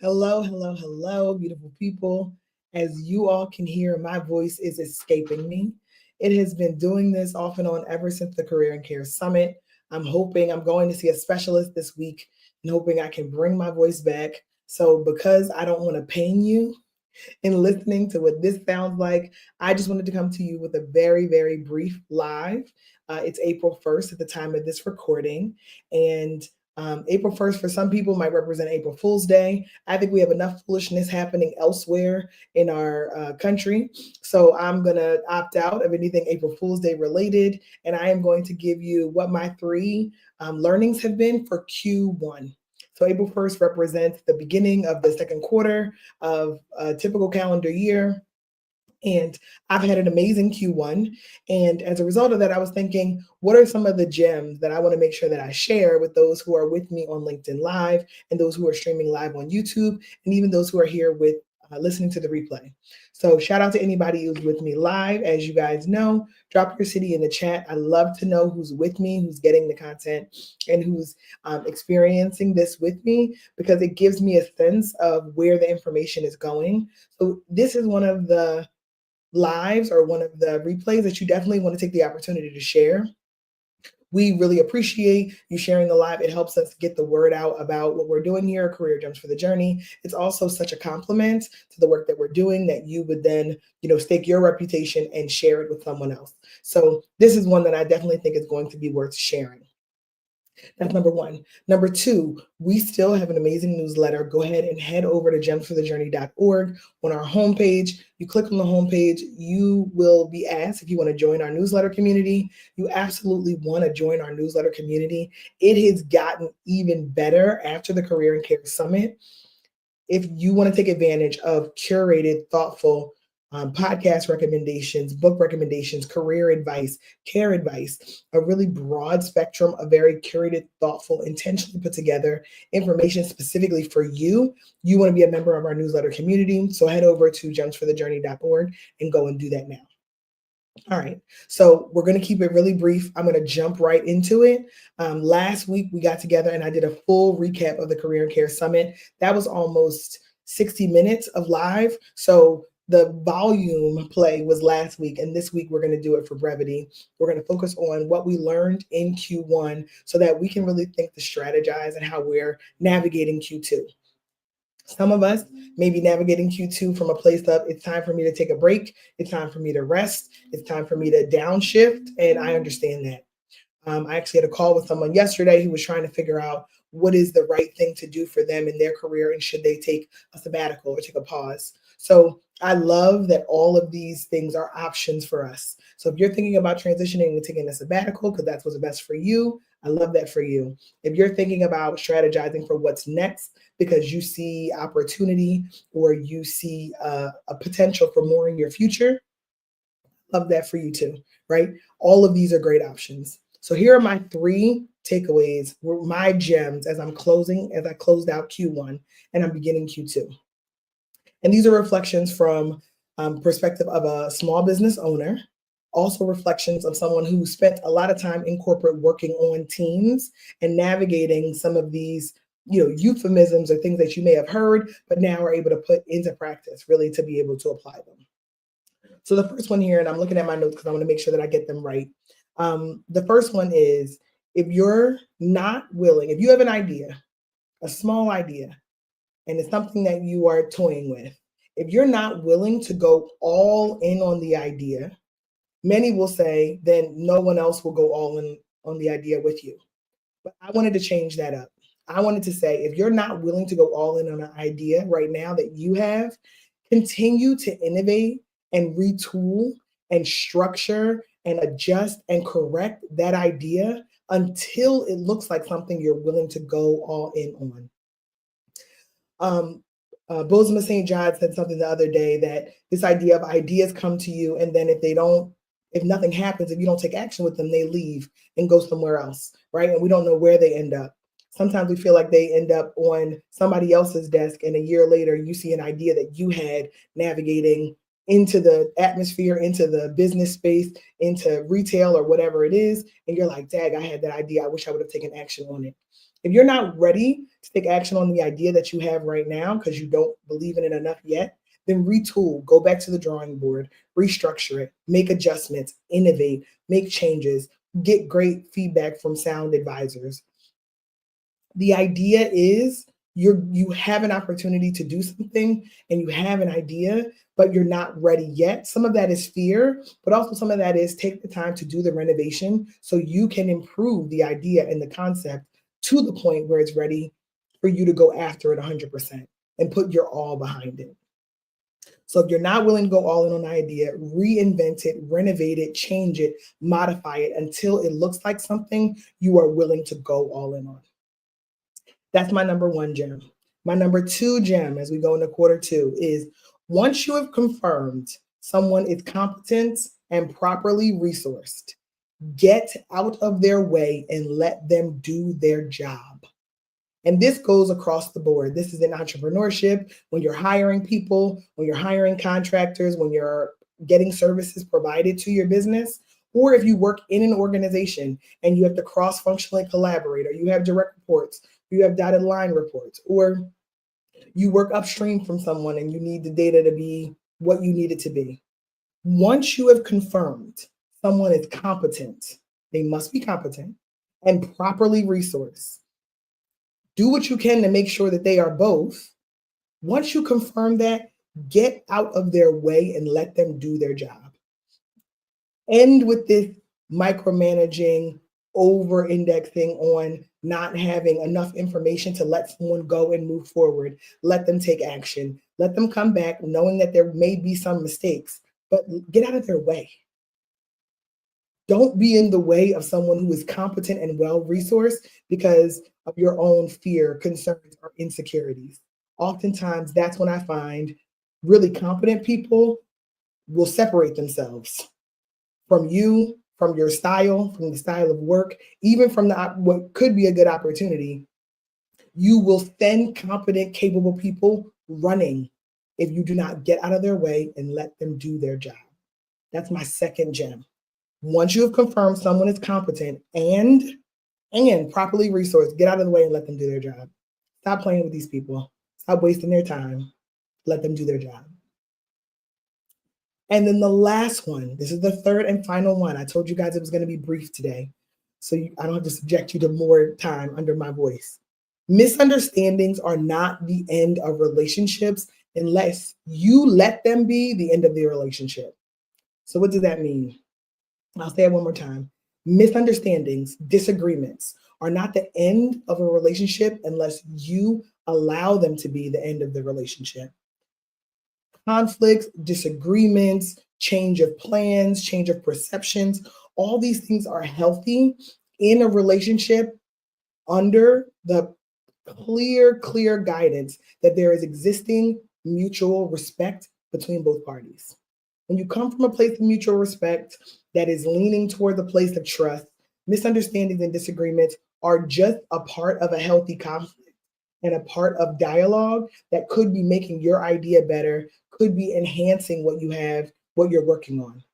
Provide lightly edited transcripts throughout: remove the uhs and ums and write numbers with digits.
Hello, hello, hello, beautiful people. As you all can hear, my voice is escaping me. It has been doing this off and on ever since the Career and Care Summit. I'm going to see a specialist this week and hoping I can bring my voice back. So, because I don't want to pain you in listening to what this sounds like, I just wanted to come to you with a very, very brief live. It's April 1st at the time of this recording. And April 1st for some people might represent April Fool's Day. I think we have enough foolishness happening elsewhere in our country. So I'm going to opt out of anything April Fool's Day related. And I am going to give you what my three learnings have been for Q1. So April 1st represents the beginning of the second quarter of a typical calendar year. And I've had an amazing Q1. And as a result of that, I was thinking, what are some of the gems that I want to make sure that I share with those who are with me on LinkedIn Live and those who are streaming live on YouTube and even those who are here with listening to the replay. So shout out to anybody who's with me live. As you guys know, drop your city in the chat. I love to know who's with me, who's getting the content, and who's experiencing this with me, because it gives me a sense of where the information is going. So this is one of the lives or one of the replays that you definitely want to take the opportunity to share. We really appreciate you sharing the live. It helps us get the word out about what we're doing here, Career Gems for the Journey. It's also such a compliment to the work that we're doing that you would then, stake your reputation and share it with someone else. So this is one that I definitely think is going to be worth sharing. That's number one. Number two, we still have an amazing newsletter. Go ahead and head over to gemsforthejourney.org. On our homepage, you click on the homepage, you will be asked if you want to join our newsletter community. You absolutely want to join our newsletter community. It has gotten even better after the Career and Care Summit. If you want to take advantage of curated, thoughtful podcast recommendations, book recommendations, career advice, care advice, a really broad spectrum of very curated, thoughtful, intentionally put together information specifically for you. You want to be a member of our newsletter community. So head over to gemsforthejourney.org and go and do that now. All right, so we're going to keep it really brief. I'm going to jump right into it. Last week, we got together and I did a full recap of the Career and Care Summit. That was almost 60 minutes of live. So the volume play was last week, and this week we're going to do it for brevity. We're going to focus on what we learned in Q1 so that we can really think to strategize and how we're navigating Q2. Some of us may be navigating Q2 from a place of it's time for me to take a break. It's time for me to rest. It's time for me to downshift. And I understand that. I actually had a call with someone yesterday who was trying to figure out what is the right thing to do for them in their career and should they take a sabbatical or take a pause. So I love that all of these things are options for us. So if you're thinking about transitioning and taking a sabbatical because that's what's best for you, I love that for you. If you're thinking about strategizing for what's next because you see opportunity or you see a potential for more in your future, love that for you too, right? All of these are great options. So here are my three takeaways, my gems as I closed out Q1 and I'm beginning Q2. And these are reflections from perspective of a small business owner, also reflections of someone who spent a lot of time in corporate working on teams and navigating some of these, euphemisms or things that you may have heard, but now are able to put into practice, really to be able to apply them. So the first one here, and I'm looking at my notes because I want to make sure that I get them right. The first one is, if you're not willing, if you have an idea, a small idea, and it's something that you are toying with, if you're not willing to go all in on the idea, many will say, then no one else will go all in on the idea with you. But I wanted to change that up. I wanted to say, if you're not willing to go all in on an idea right now that you have, continue to innovate and retool and structure and adjust and correct that idea until it looks like something you're willing to go all in on. Bozoma St. John said something the other day that this idea of ideas come to you, and then if nothing happens, if you don't take action with them, they leave and go somewhere else, right? And we don't know where they end up. Sometimes we feel like they end up on somebody else's desk, and a year later, you see an idea that you had navigating into the atmosphere, into the business space, into retail or whatever it is, and you're like, dag, I had that idea. I wish I would have taken action on it. If you're not ready to take action on the idea that you have right now because you don't believe in it enough yet, then retool, go back to the drawing board, restructure it, make adjustments, innovate, make changes, get great feedback from sound advisors. The idea is you have an opportunity to do something and you have an idea, but you're not ready yet. Some of that is fear, but also some of that is take the time to do the renovation so you can improve the idea and the concept to the point where it's ready for you to go after it 100% and put your all behind it. So if you're not willing to go all in on an idea, reinvent it, renovate it, change it, modify it until it looks like something you are willing to go all in on. That's my number one gem. My number two gem as we go into quarter two is once you have confirmed someone is competent and properly resourced, get out of their way and let them do their job. And this goes across the board. This is in entrepreneurship, when you're hiring people, when you're hiring contractors, when you're getting services provided to your business, or if you work in an organization and you have to cross-functionally collaborate, or you have direct reports, you have dotted line reports, or you work upstream from someone and you need the data to be what you need it to be. Once you have confirmed someone is competent, they must be competent and properly resourced. Do what you can to make sure that they are both. Once you confirm that, get out of their way and let them do their job. End with this micromanaging, over indexing on not having enough information to let someone go and move forward. Let them take action. Let them come back knowing that there may be some mistakes, but get out of their way. Don't be in the way of someone who is competent and well-resourced because of your own fear, concerns, or insecurities. Oftentimes, that's when I find really competent people will separate themselves from you, from your style, from the style of work, even from what could be a good opportunity. You will send competent, capable people running if you do not get out of their way and let them do their job. That's my second gem. Once you have confirmed someone is competent and properly resourced, get out of the way and let them do their job. Stop playing with these people. Stop wasting their time. Let them do their job. And then the last one, this is the third and final one. I told you guys it was going to be brief today, so I don't have to subject you to more time under my voice. Misunderstandings are not the end of relationships unless you let them be the end of the relationship. So what does that mean? I'll say it one more time. Misunderstandings, disagreements are not the end of a relationship unless you allow them to be the end of the relationship. Conflicts, disagreements, change of plans, change of perceptions, all these things are healthy in a relationship under the clear guidance that there is existing mutual respect between both parties. When you come from a place of mutual respect that is leaning toward the place of trust, misunderstandings and disagreements are just a part of a healthy conflict and a part of dialogue that could be making your idea better, could be enhancing what you have, what you're working on.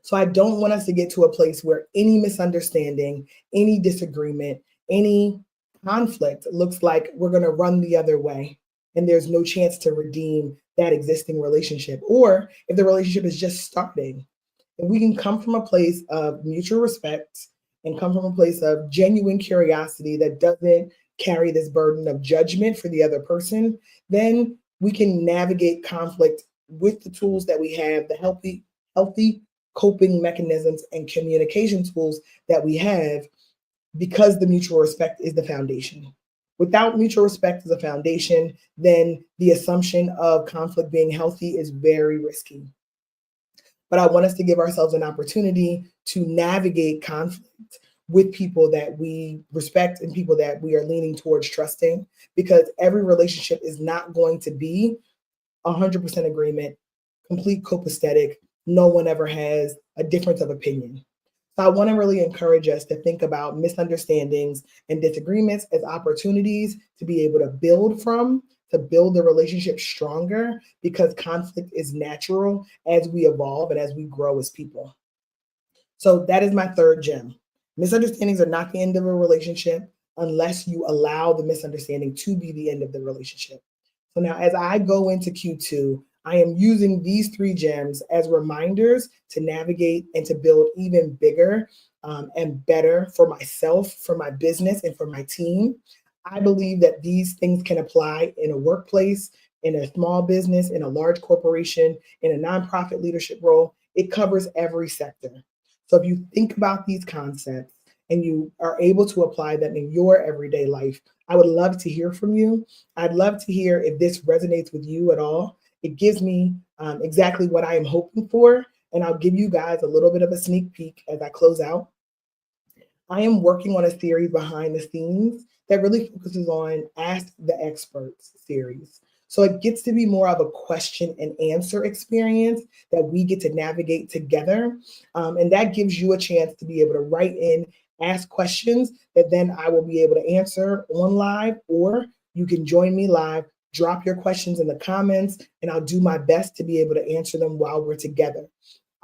So I don't want us to get to a place where any misunderstanding, any disagreement, any conflict looks like we're going to run the other way and there's no chance to redeem that existing relationship. Or if the relationship is just starting, if we can come from a place of mutual respect and come from a place of genuine curiosity that doesn't carry this burden of judgment for the other person, then we can navigate conflict with the tools that we have, the healthy coping mechanisms and communication tools that we have, because the mutual respect is the foundation. Without mutual respect as a foundation, then the assumption of conflict being healthy is very risky. But I want us to give ourselves an opportunity to navigate conflict with people that we respect and people that we are leaning towards trusting, because every relationship is not going to be 100% agreement, complete copacetic. No one ever has a difference of opinion. So I want to really encourage us to think about misunderstandings and disagreements as opportunities to be able to build from, to build the relationship stronger, because conflict is natural as we evolve and as we grow as people. So that is my third gem. Misunderstandings are not the end of a relationship unless you allow the misunderstanding to be the end of the relationship. So now, as I go into Q2, I am using these three gems as reminders to navigate and to build even bigger and better for myself, for my business, and for my team. I believe that these things can apply in a workplace, in a small business, in a large corporation, in a nonprofit leadership role. It covers every sector. So if you think about these concepts and you are able to apply them in your everyday life, I would love to hear from you. I'd love to hear if this resonates with you at all. It gives me exactly what I am hoping for. And I'll give you guys a little bit of a sneak peek as I close out. I am working on a series behind the scenes that really focuses on Ask the Experts series. So it gets to be more of a question and answer experience that we get to navigate together. And that gives you a chance to be able to write in, ask questions that then I will be able to answer on live, or you can join me live, drop your questions in the comments, and I'll do my best to be able to answer them while we're together.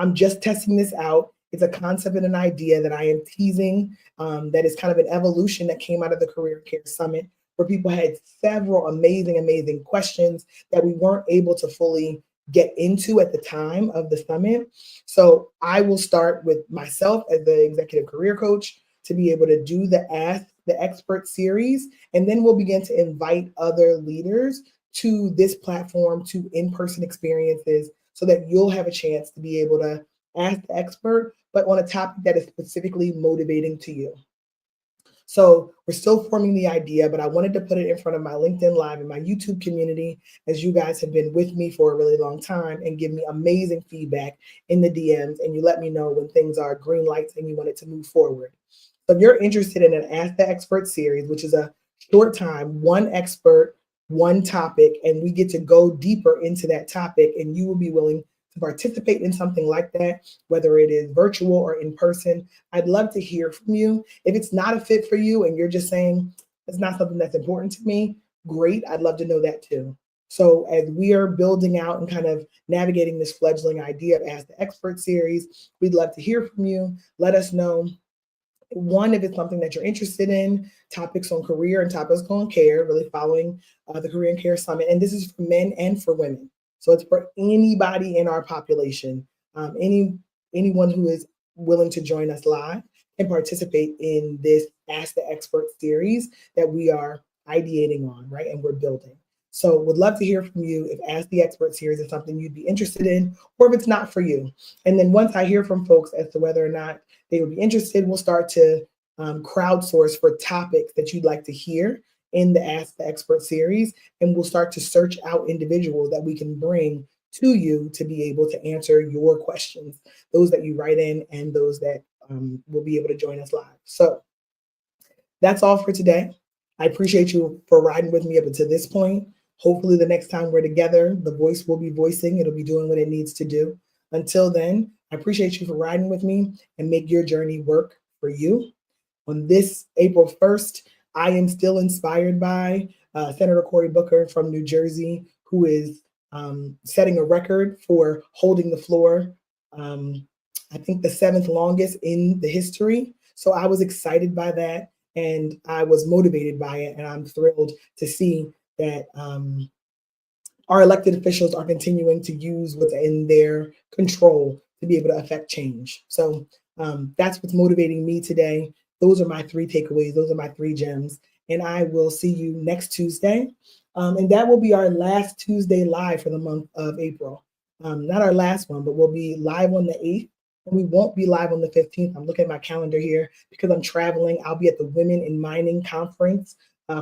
I'm just testing this out. It's a concept and an idea that I am teasing that is kind of an evolution that came out of the Career Care Summit, where people had several amazing, amazing questions that we weren't able to fully get into at the time of the summit. So I will start with myself as the executive career coach to be able to do the Ask the Expert series, and then we'll begin to invite other leaders to this platform, to in-person experiences, so that you'll have a chance to be able to ask the expert, but on a topic that is specifically motivating to you. So we're still forming the idea, but I wanted to put it in front of my LinkedIn Live and my YouTube community, as you guys have been with me for a really long time and give me amazing feedback in the DMs, and you let me know when things are green lights and you want it to move forward. So if you're interested in an Ask the Expert series, which is a short time, one expert, one topic, and we get to go deeper into that topic, and you will be willing to participate in something like that, whether it is virtual or in person, I'd love to hear from you. If it's not a fit for you and you're just saying it's not something that's important to me, great. I'd love to know that too. So as we are building out and kind of navigating this fledgling idea of Ask the Expert series, we'd love to hear from you. Let us know, one, if it's something that you're interested in, topics on career and topics on care, really following the Career and Care Summit. And this is for men and for women. So it's for anybody in our population, anyone who is willing to join us live and participate in this Ask the Expert series that we are ideating on, right? And we're building. So would love to hear from you if Ask the Expert series is something you'd be interested in, or if it's not for you. And then once I hear from folks as to whether or not they would be interested, we'll start to crowdsource for topics that you'd like to hear in the Ask the Expert series, and we'll start to search out individuals that we can bring to you to be able to answer your questions, those that you write in and those that will be able to join us live. So that's all for today. I appreciate you for riding with me up until this point. Hopefully the next time we're together, the voice will be voicing, it'll be doing what it needs to do. Until then, I appreciate you for riding with me, and make your journey work for you. On this April 1st, I am still inspired by Senator Cory Booker from New Jersey, who is setting a record for holding the floor, I think the 7th longest in the history. So I was excited by that, and I was motivated by it, and I'm thrilled to see that our elected officials are continuing to use what's in their control to be able to affect change. So that's what's motivating me today. Those are my 3 takeaways. Those are my 3 gems. And I will see you next Tuesday. And that will be our last Tuesday live for the month of April. Not our last one, but we'll be live on the 8th. And we won't be live on the 15th. I'm looking at my calendar here because I'm traveling. I'll be at the Women in Mining Conference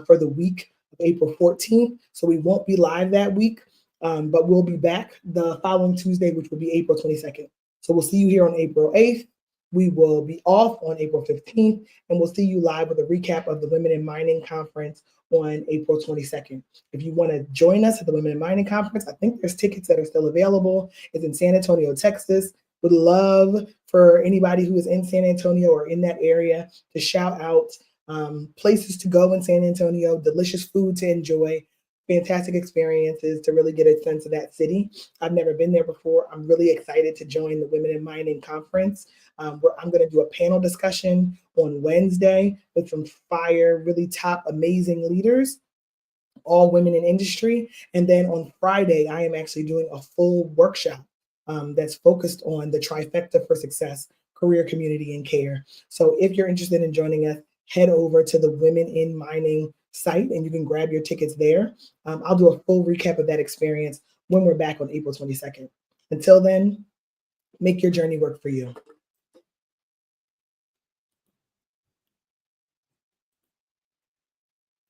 for the week of April 14th. So we won't be live that week, but we'll be back the following Tuesday, which will be April 22nd. So we'll see you here on April 8th. We will be off on April 15th, and we'll see you live with a recap of the Women in Mining Conference on April 22nd. If you want to join us at the Women in Mining Conference, I think there's tickets that are still available. It's in San Antonio, Texas. Would love for anybody who is in San Antonio or in that area to shout out places to go in San Antonio, delicious food to enjoy. fantastic experiences to really get a sense of that city. I've never been there before. I'm really excited to join the Women in Mining Conference, where I'm going to do a panel discussion on Wednesday with some fire, really top, amazing leaders, all women in industry. And then on Friday, I am actually doing a full workshop that's focused on the trifecta for success: career, community, and care. So if you're interested in joining us, head over to the Women in Mining site and you can grab your tickets there. I'll do a full recap of that experience when we're back on April 22nd. Until then, make your journey work for you.